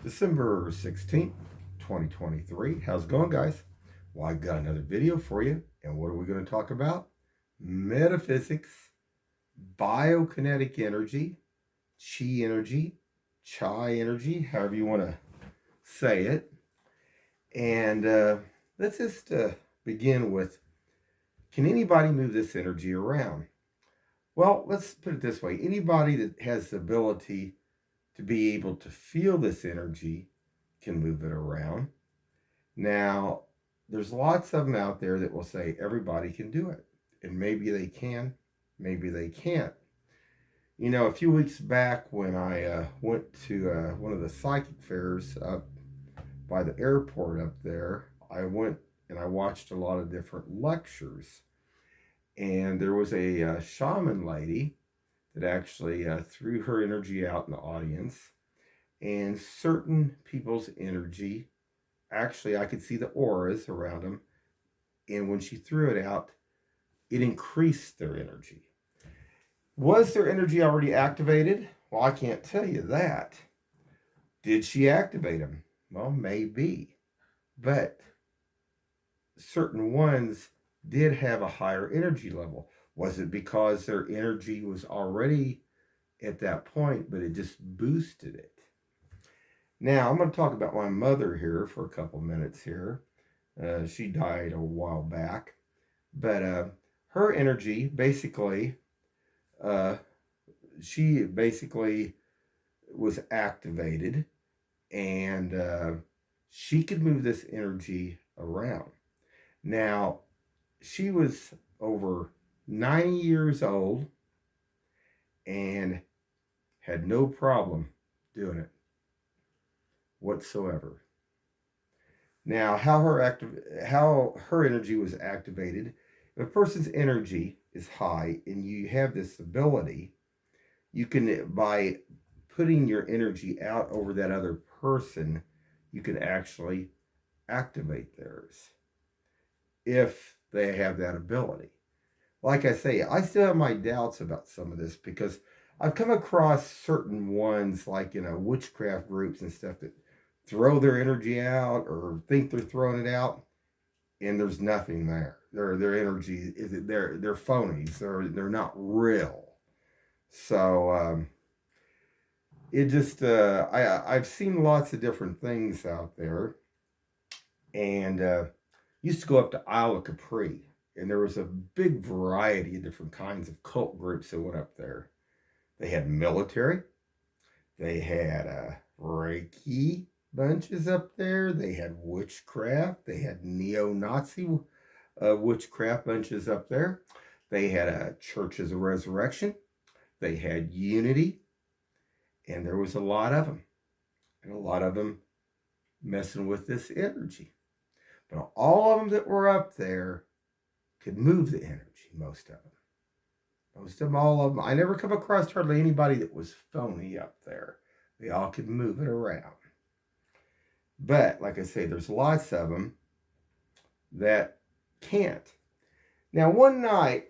December 16th, 2023. How's it going, guys? Well, I got another video for you. And what are we going to talk about? Metaphysics, biokinetic energy, chi energy, chai energy, however you want to say it. And let's just begin with, can anybody move this energy around? Well, let's put it this way. Anybody that has the ability to be able to feel this energy can move it around. Now, there's lots of them out there that will say everybody can do it. And maybe they can, maybe they can't. You know, a few weeks back when I went to one of the psychic fairs up by the airport up there, I went and I watched a lot of different lectures. And there was a shaman lady that actually threw her energy out in the audience. And certain people's energy, actually, I could see the auras around them. And when she threw it out, it increased their energy. Was their energy already activated? Well, I can't tell you that. Did she activate them? Well, maybe. But certain ones did have a higher energy level. Was it because their energy was already at that point, but it just boosted it? Now, I'm going to talk about my mother here for a couple minutes here. She died a while back. But her energy basically, uh, she basically was activated, and she could move this energy around. Now, she was over 90 years old and had no problem doing it whatsoever. Now, how her energy was activated. If a person's energy is high and you have this ability, you can, by putting your energy out over that other person, you can actually activate theirs if they have that ability. Like I say, I still have my doubts about some of this because I've come across certain ones, like, witchcraft groups and stuff, that throw their energy out or think they're throwing it out, and there's nothing there. Their energy is, they're phonies. They're not real. So it just I've seen lots of different things out there, and used to go up to Isle of Capri, and there was a big variety of different kinds of cult groups that went up there. They had military, they had Reiki bunches up there, they had witchcraft, they had neo-Nazi witchcraft bunches up there, they had churches of resurrection, they had unity, and there was a lot of them, and a lot of them messing with this energy. But all of them that were up there could move the energy, most of them. Most of them, all of them. I never come across hardly anybody that was phony up there. They all could move it around. But, like I say, there's lots of them that can't. Now, one night,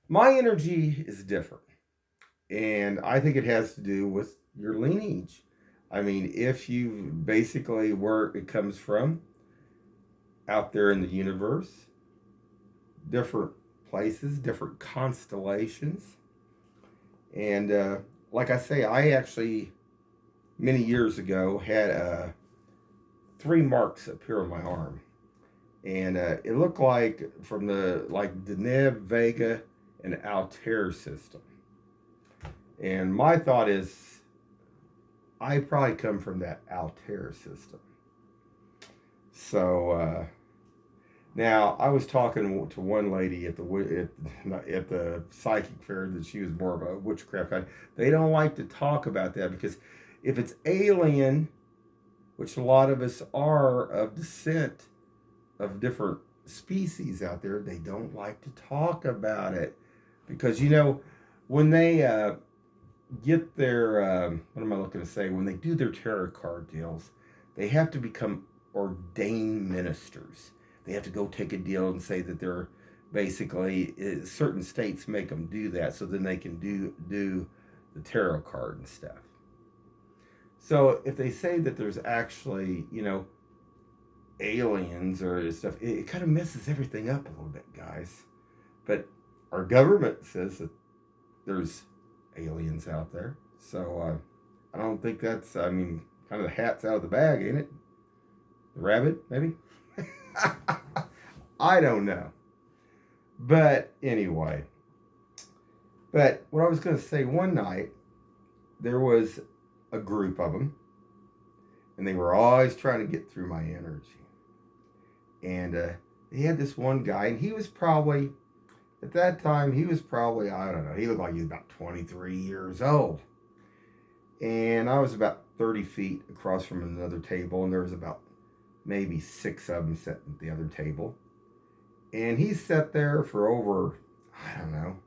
my energy is different. And I think it has to do with your lineage. I mean, if you basically where it comes from out there in the universe, different places, different constellations. And like I say, I actually, many years ago, had 3 marks appear on my arm. And it looked like from the Deneb, Vega, and Altair system. And my thought is, I probably come from that Altair system. So now I was talking to one lady at the psychic fair that she was more of a witchcraft guy. They don't like to talk about that because if it's alien, which a lot of us are of descent of different species out there, they don't like to talk about it because when they get their what am I looking to say? When they do their tarot card deals, they have to become ordained ministers. They have to go take a deal and say that they're basically certain states make them do that, so then they can do the tarot card and stuff. So if they say that there's actually, aliens or stuff, it kind of messes everything up a little bit, guys. But our government says that there's aliens out there. So I don't think that's, kind of the hat's out of the bag, ain't it? The rabbit, maybe? I don't know. But anyway, what I was going to say, one night, there was a group of them, and they were always trying to get through my energy. And they had this one guy, and he was probably, at that time, I don't know, he looked like he was about 23 years old. And I was about 30 feet across from another table, and there was about maybe 6 of them sitting at the other table. And he sat there for over, I don't know,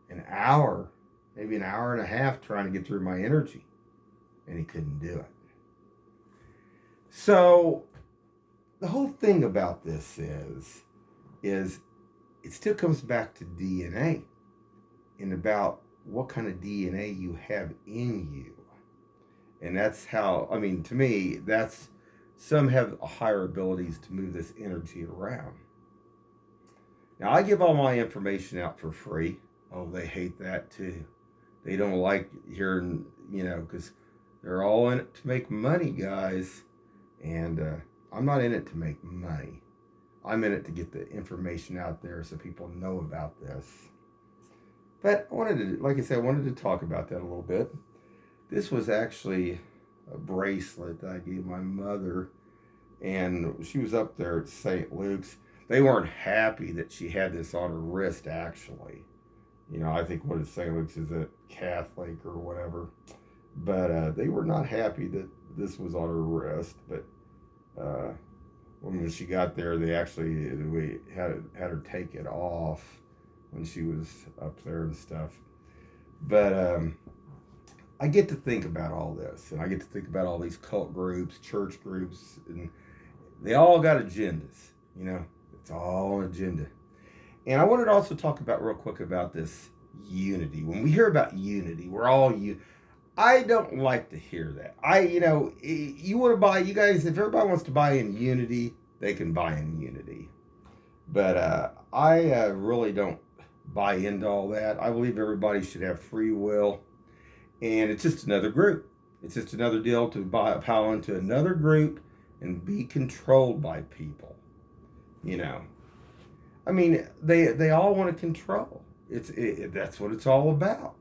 an hour, maybe an hour and a half trying to get through my energy. And he couldn't do it. So the whole thing about this is it still comes back to DNA and about what kind of DNA you have in you. And that's how, to me, that's, some have higher abilities to move this energy around. Now, I give all my information out for free. Oh, they hate that too. They don't like hearing, because they're all in it to make money, guys. And I'm not in it to make money. I'm in it to get the information out there so people know about this. But I wanted to talk about that a little bit. This was actually a bracelet that I gave my mother, and she was up there at St. Luke's. They weren't happy that she had this on her wrist, actually. I think what is St. Luke's is a Catholic or whatever. But they were not happy that this was on her wrist. But when she got there, we had her take it off when she was up there and stuff. But I get to think about all this, and I get to think about all these cult groups, church groups, and they all got agendas, It's all an agenda. And I wanted to also talk about real quick about this unity. When we hear about unity, we're all I don't like to hear that. You want to buy, you guys, if everybody wants to buy in unity, they can buy in unity. But I really don't buy into all that. I believe everybody should have free will. And it's just another group. It's just another deal to pile into another group and be controlled by people. They all want to control. That's what it's all about.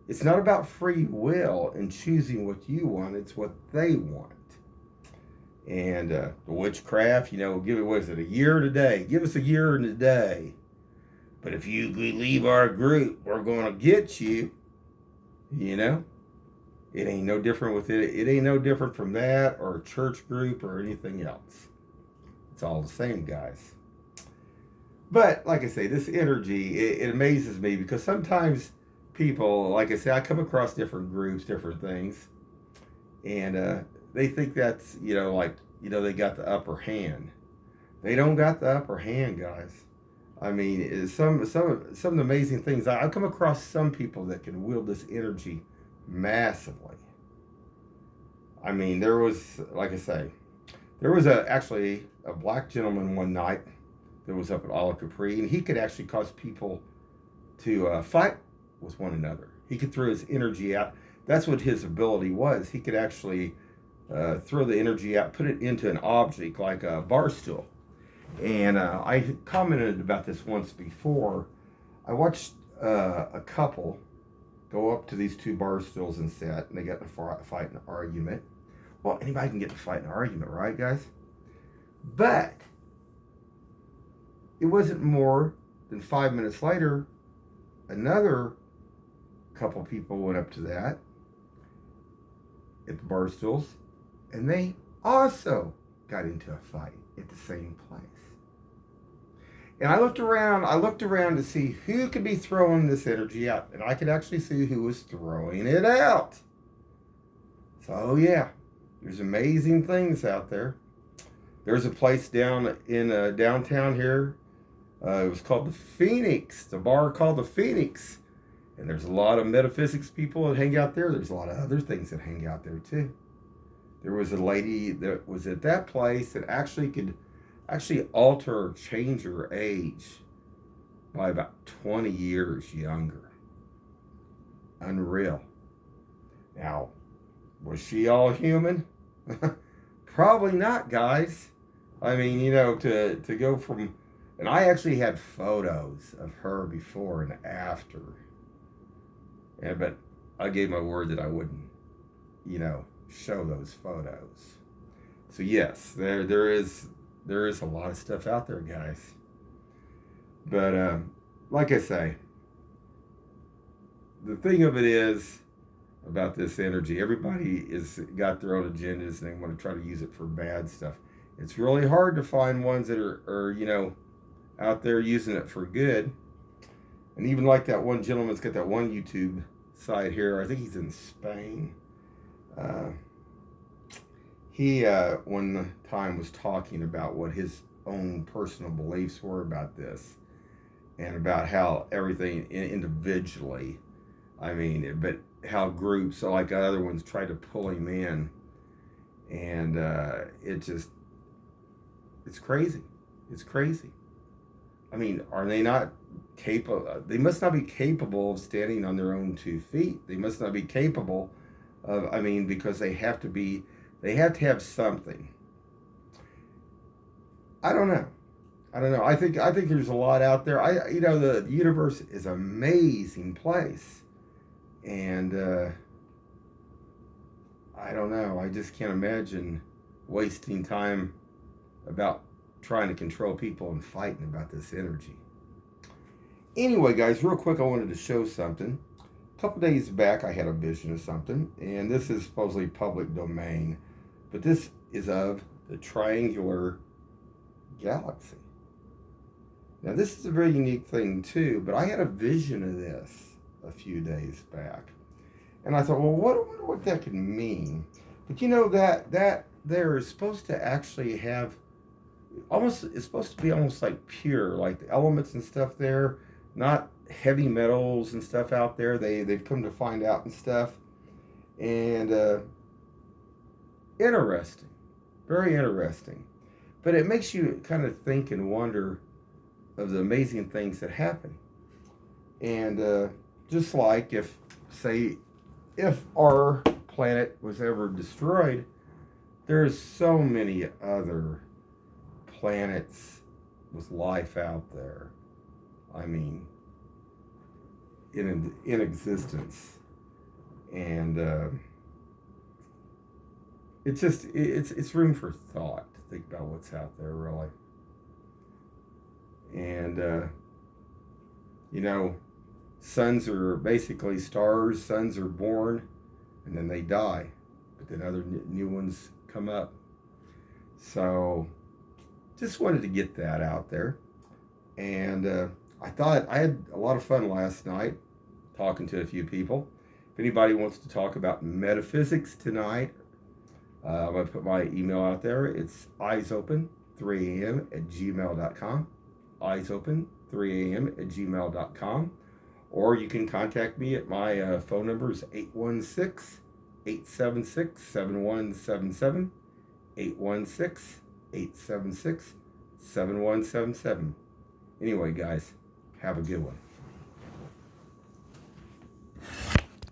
It's not about free will and choosing what you want. It's what they want. And the witchcraft, give it, what is it, a year today? Give us a year and a day. But if you leave our group, we're going to get you. It ain't no different with it. It ain't no different from that or a church group or anything else. It's all the same, guys. But like I say, this energy, it amazes me because sometimes people, like I say, I come across different groups, different things, and they think that's, they got the upper hand. They don't got the upper hand, guys. Some of the amazing things. I've come across some people that can wield this energy massively. There was, like I say, there was actually a black gentleman one night that was up at Isle of Capri, and he could actually cause people to fight with one another. He could throw his energy out. That's what his ability was. He could actually throw the energy out, put it into an object like a bar stool. And I commented about this once before. I watched a couple go up to these 2 bar stools and sit, and they got in a fight and argument. Well, anybody can get in a fight and argument, right, guys? But it wasn't more than 5 minutes later, another couple people went up to that at the bar stools, and they also got into a fight at the same place. And I looked around to see who could be throwing this energy out. And I could actually see who was throwing it out. So yeah, there's amazing things out there. There's a place down in downtown here. It was called the Phoenix, the bar called the Phoenix. And there's a lot of metaphysics people that hang out there. There's a lot of other things that hang out there too. There was a lady that was at that place that actually could alter or change her age by about 20 years younger. Unreal. Now, was she all human? Probably not, guys. I mean, to go from, and I actually had photos of her before and after. Yeah, but I gave my word that I wouldn't, show those photos. So yes, there is a lot of stuff out there, guys. But like I say, the thing of it is about this energy, everybody is got their own agendas and they want to try to use it for bad stuff. It's really hard to find ones that are out there using it for good. And even like that one gentleman's got that one YouTube site here. I think he's in Spain. He one time was talking about what his own personal beliefs were about this, and about how everything individually, but how groups, so like other ones, tried to pull him in, and it's crazy. It's crazy. Are they not capable? They must not be capable of standing on their own 2 feet. They must not be capable of. Because they have to have something. I don't know. I think there's a lot out there. The universe is an amazing place, and I don't know. I just can't imagine wasting time about trying to control people and fighting about this energy. Anyway, guys, real quick, I wanted to show something. A couple days back, I had a vision of something, and this is supposedly public domain, but this is of the triangular galaxy. Now, this is a very unique thing, too, but I had a vision of this a few days back, and I thought, well, I wonder what that could mean. But that there is supposed to actually have it's supposed to be almost like pure, like the elements and stuff there, not heavy metals and stuff out there. They've come to find out and stuff, and interesting, very interesting. But it makes you kind of think and wonder of the amazing things that happen. And just like if our planet was ever destroyed, there's so many other planets with life out there. In existence, and it's room for thought to think about what's out there, really. And suns are basically stars. Suns are born, and then they die, but then other new ones come up. So just wanted to get that out there. And I thought I had a lot of fun last night talking to a few people. If anybody wants to talk about metaphysics tonight, I'm going to put my email out there. It's eyesopen3am@gmail.com. eyesopen3am@gmail.com. Or you can contact me at my phone number is 816-876-7177. 816-876-7177. Anyway, guys, have a good one.